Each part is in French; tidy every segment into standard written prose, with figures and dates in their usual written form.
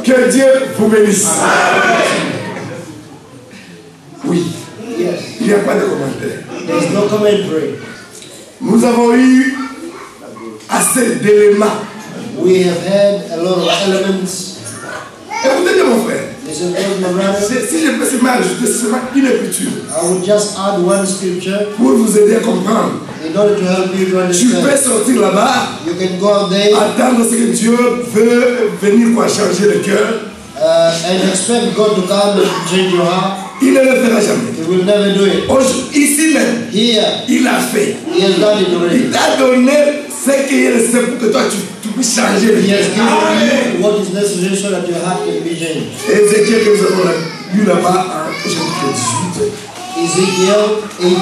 Que Dieu vous bénisse. Oui. Il n'y a pas de commentaire. There's no commentary. Nous avons eu assez d'éléments. We have had a lot of elements. Écoutez mon frère. Listen, my brother. Si je peux seulement ajouter seulement une écriture. I would just add one scripture. Pour vous aider à comprendre. In order to help you to Tu understand. peux sortir là-bas. You can go out there. Attendre ce que Dieu veut venir pour changer le cœur. And expect God to come and change your heart. Il ne le fera jamais. He will never do it. Ici même, Here, il a fait. He has done it already. Il t'a donné ce qu'il est pour que toi tu puisses changer le He cœur. has given you what is necessary so that your heart can be changed. Ézéchiel que nous avons lu là-bas en chapitre 18. Ezekiel 18.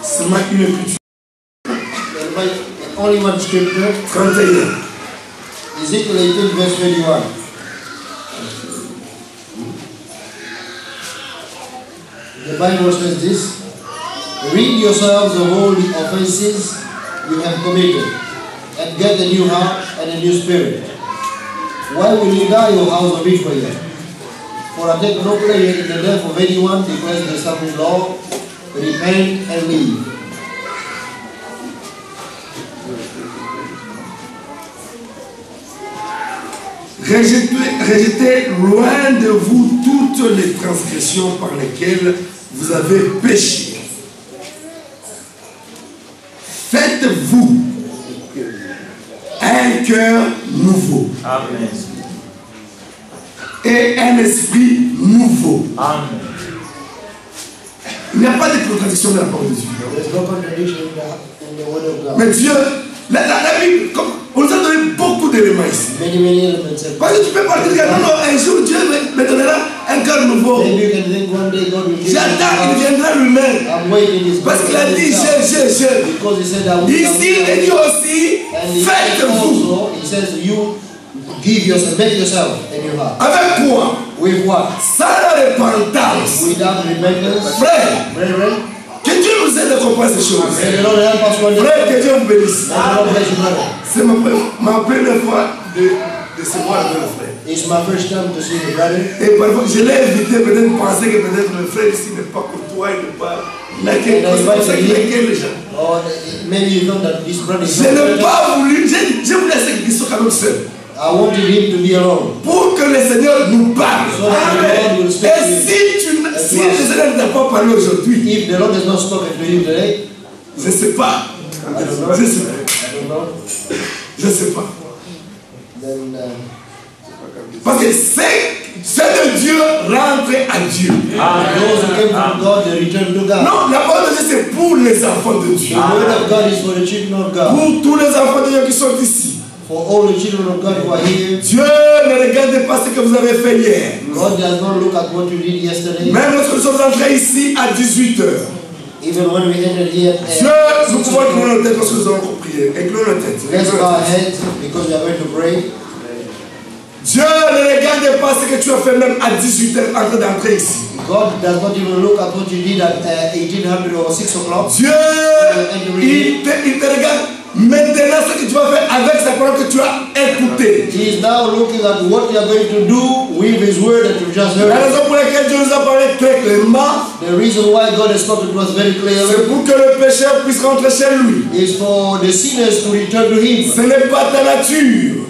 Seulement une écriture. Only one scripture. 31. Ezekiel 18 verse 21. The Bible says this: rid yourselves of all the offenses you have committed, and get a new heart and a new spirit. Why will you die, O house of Israel? For I take no pleasure in the death of anyone, declares the sovereign Lord. Repent and leave. Rejetez loin de vous toutes les transgressions par lesquelles vous avez péché. Faites-vous un cœur nouveau. Amen. Et un esprit nouveau. Amen. Il n'y a pas de contradiction de la parole de Dieu. There's no contradiction in the word of God. Mais Dieu, la Bible, on nous a donné beaucoup d'éléments ici. Many elements. Parce que tu peux partir dire, non, un jour Dieu me donnera un cœur nouveau. Maybe you can think one day God will give you a J'attends, il heart. viendra lui-même. I'm waiting his Parce qu'il a dit, je. Because he said that we Ici, il dit aussi, and he said faites-vous. also, he says you give yourself, make yourself a new heart. Avec quoi? With what? Sans la repentance. Without repentance. Frère, Brethren, que Dieu nous aide à comprendre ces choses. may the Lord help us one day. Frère, que Dieu vous bénisse. May the Lord bless you, brother. C'est ma première fois de se voir avec le frère. It's my first time to see the brother. Et parfois, je l'ai invité, peut-être penser que peut-être le frère ici n'est pas courtois, il n'est pas laquelle. C'est pour ça qu'il est les gens. Or maybe you know that this brother is Je n'ai pas voulu, je voulais qu'ils soient quand même seuls. I wanted him to be alone. Pour que le Seigneur nous parle. So that the Lord will speak to Et you. si le Seigneur n'a pas parlé aujourd'hui, If the Lord has not spoken to you today, je ne sais pas. I don't know. Je sais pas. I don't know. Je ne sais pas. Then Parce que c'est de Dieu rentre à Dieu. those who came from God, they return to God. Non, la parole de Dieu c'est pour les enfants de Dieu. The word of God is for the children of God. Pour tous les enfants de Dieu qui sont ici. For all the children of God who are here. Dieu ne regarde pas ce que vous avez fait hier. God does not look at what you did yesterday. Même lorsque nous sommes entrés ici à 18h. Even when we entered here. Dieu, nous pouvons incliner nos têtes lorsque nous allons prier. Inclinons nos têtes. Let's bow our heads because we are going to pray. Dieu ne regarde pas ce que tu as fait même à 18h en train d'entrer ici. God does not even look at what you did at 1800 or 6 o'clock. Dieu, il te regarde maintenant ce que tu vas faire avec sa parole que tu as écouté. He is now looking at what you are going to do with his word that you just La heard. raison pour laquelle Dieu nous a parlé très clairement, The reason why God has spoken to us very clearly c'est pour que le pécheur puisse rentrer chez lui. is for the sinners to return to him. Ce n'est pas ta nature.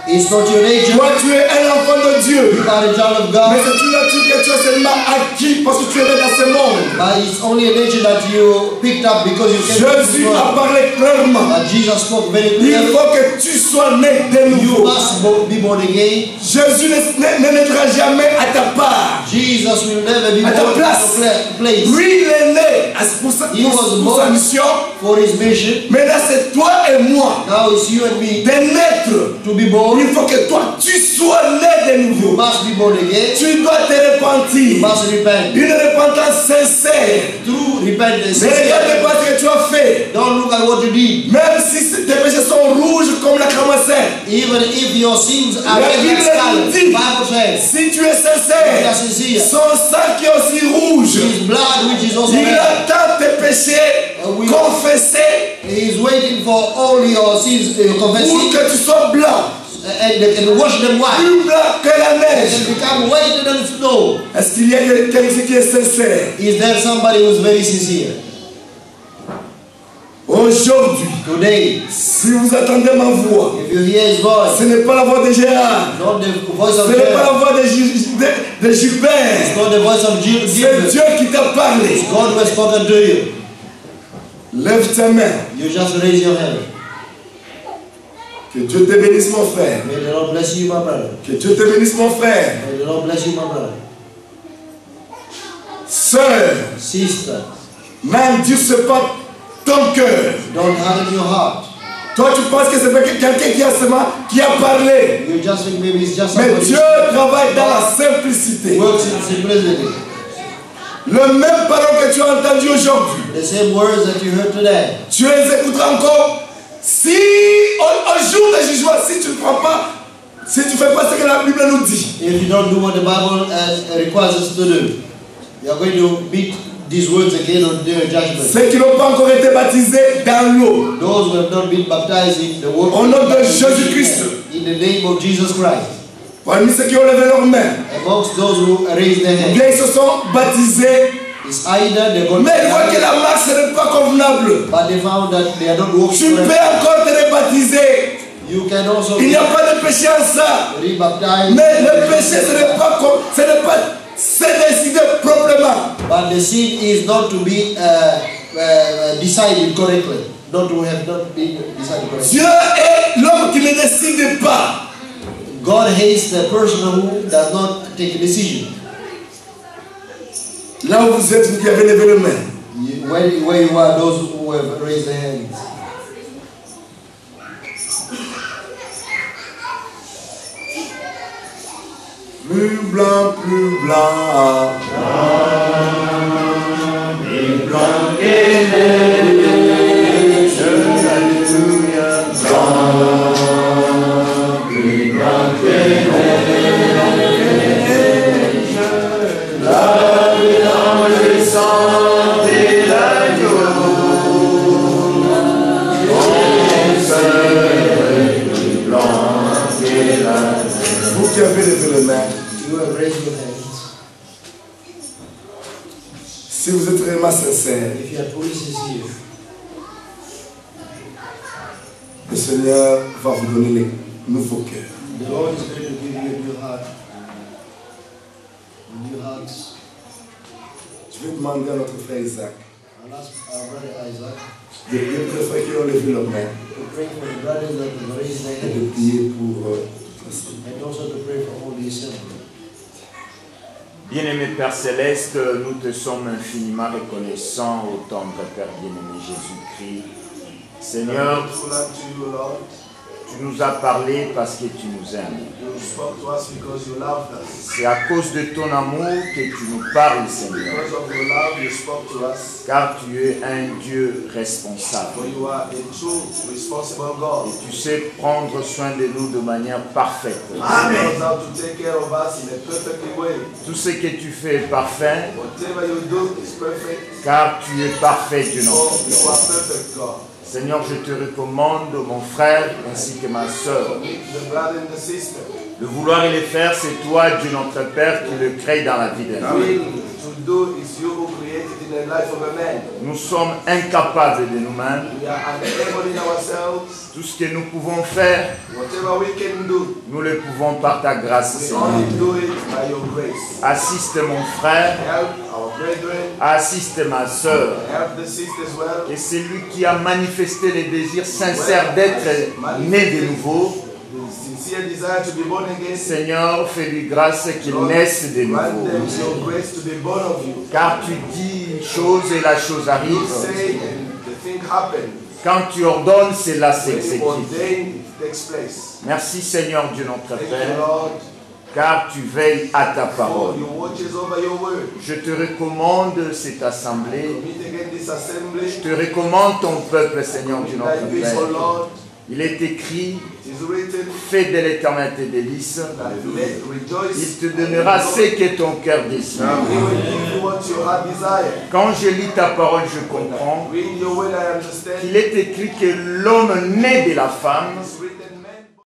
It's not your nature. Toi, tu es un enfant de Dieu. You are a child of Mais God. c'est une nature que tu as seulement acquis parce que tu es né dans ce monde. But it's only a nature that you picked up because you came to this Jésus a world. parlé clairement. But Jesus spoke very Il clearly. faut que tu sois né de You nouveau. must be born again. Jésus ne naîtra jamais à ta part. Jesus will never be À ta born place. in your place. Lui, il est né pour sa He was pour sa born mission. for his mission. Maintenant, c'est toi et moi Now it's you and me de naître. to be born. Il faut que toi, tu sois né de You nouveau. must be born again. Tu dois te You repentir. must repent. Une repentance sincère. True repentance. Ne regarde pas ce que tu as fait. Don't look at what you did. Même si tes péchés sont rouges comme la cramoiselle. Even if your sins are La red Bible like scarlet, nous dit, Bible says, si tu es if you are sincère, sincere, son sang qui est aussi rouge, his blood which is also il red, attend tes péchés confesser. He is waiting for all your sins, Pour confessing, que tu sois blanc. and wash them white. Plus blanc que la neige. And become whiter than snow. Est-ce qu'il y a quelqu'un qui est sincère? Is there somebody who is very sincere? Aujourd'hui, Today, si vous entendez ma voix, if you hear his voice, ce n'est pas la voix de Gérard. not the voice Ce of n'est pas la Gerard, voix de Gilbert. it's not the voice of C'est Gilbert. Dieu qui t'a parlé. God who has spoken to you. Lève ta main. You just raise your hand. Que Dieu te bénisse, mon frère. May the Lord bless you, my brother. Que Dieu te bénisse, mon frère. May the Lord bless you, my brother. Sœur, Sister, n'endurce pas ton cœur. don't harden your heart. Toi, tu penses que c'est quelqu'un qui a parlé. You just think maybe it's just Mais somebody Dieu travaille dans la simplicité. who works in simplicity. Le même parole que tu as entendu aujourd'hui, The same words that you heard today. tu les écouteras encore. Si au jour de jugement, si tu ne prends pas, si tu ne fais pas ce que la Bible nous dit, If you don't do what the Bible requires us to do, you are going to meet these words again on their judgment. ceux qui n'ont pas encore été baptisés dans l'eau, Those who have not been baptized in the word au nom de Jésus-Christ, in the name of Jesus Christ, parmi ceux qui ont levé leurs mains, amongst those who raised their hands, bien ils se sont baptisés, it's either they got mais ils voient que la marche n'est pas convenable. but they found that they are not walking Tu peux correctly. encore te rebaptiser. You can also Il n'y a pas de péché en ça. rebaptize, Mais le péché, ce n'est pas comme, c'est décidé proprement. but the sin is not to be decided correctly, not to have not been decided correctly. Dieu est l'homme qui ne décide pas. God hates the person who does not take a decision. Là où vous êtes, vous qui avez levé les mains, Where you are, those who have raised their hands. plus blanc, plus blanc. Plus blanc que neige, alléluia. Blanc, plus blanc que neige. Lavé dans le sang de l'agneau. Mon seul, plus blanc que la neige. Vous qui avez levé les mains, You have raised your hands. si vous êtes vraiment sincère, If you are truly sincere, le Seigneur va vous donner les nouveaux cœurs. the Lord is going to give you a new heart. New hearts. Je vais demander à notre frère Isaac, I'll ask our brother Isaac de prier pour les frères qui ont levé leurs mains to pray for the brothers that have raised their et de hands, prier pour and also to pray for all the assembly. Bien-aimé Père Céleste, nous te sommes infiniment reconnaissants au tendre Père bien-aimé Jésus-Christ. Seigneur, tu nous as parlé parce que tu nous aimes. C'est à cause de ton amour que tu nous parles, Seigneur. Car tu es un Dieu responsable. Et tu sais prendre soin de nous de manière parfaite. Tout ce que tu fais est parfait, car tu es parfait, Dieu notre Père. Seigneur, je te recommande mon frère ainsi que ma soeur. Le vouloir et le faire, c'est toi, Dieu notre Père, qui le crée dans la vie de l'homme. Nous sommes incapables de nous-mêmes. Tout ce que nous pouvons faire, nous le pouvons par ta grâce, Seigneur. Assiste mon frère, assiste ma soeur. Et c'est lui qui a manifesté le désir sincère d'être né de nouveau. Seigneur, fais-lui grâce qu'il naisse de nouveau. Car tu dis une chose et la chose arrive. Quand tu ordonnes, cela s'exécute. Merci Seigneur Dieu notre Père, car tu veilles à ta parole. Je te recommande cette assemblée. Je te recommande ton peuple, Seigneur Dieu notre Père. Il est écrit Fais de l'Éternel tes délices. Il te donnera ce que ton cœur désire. Quand je lis ta parole, je comprends qu'il est écrit que l'homme né de la femme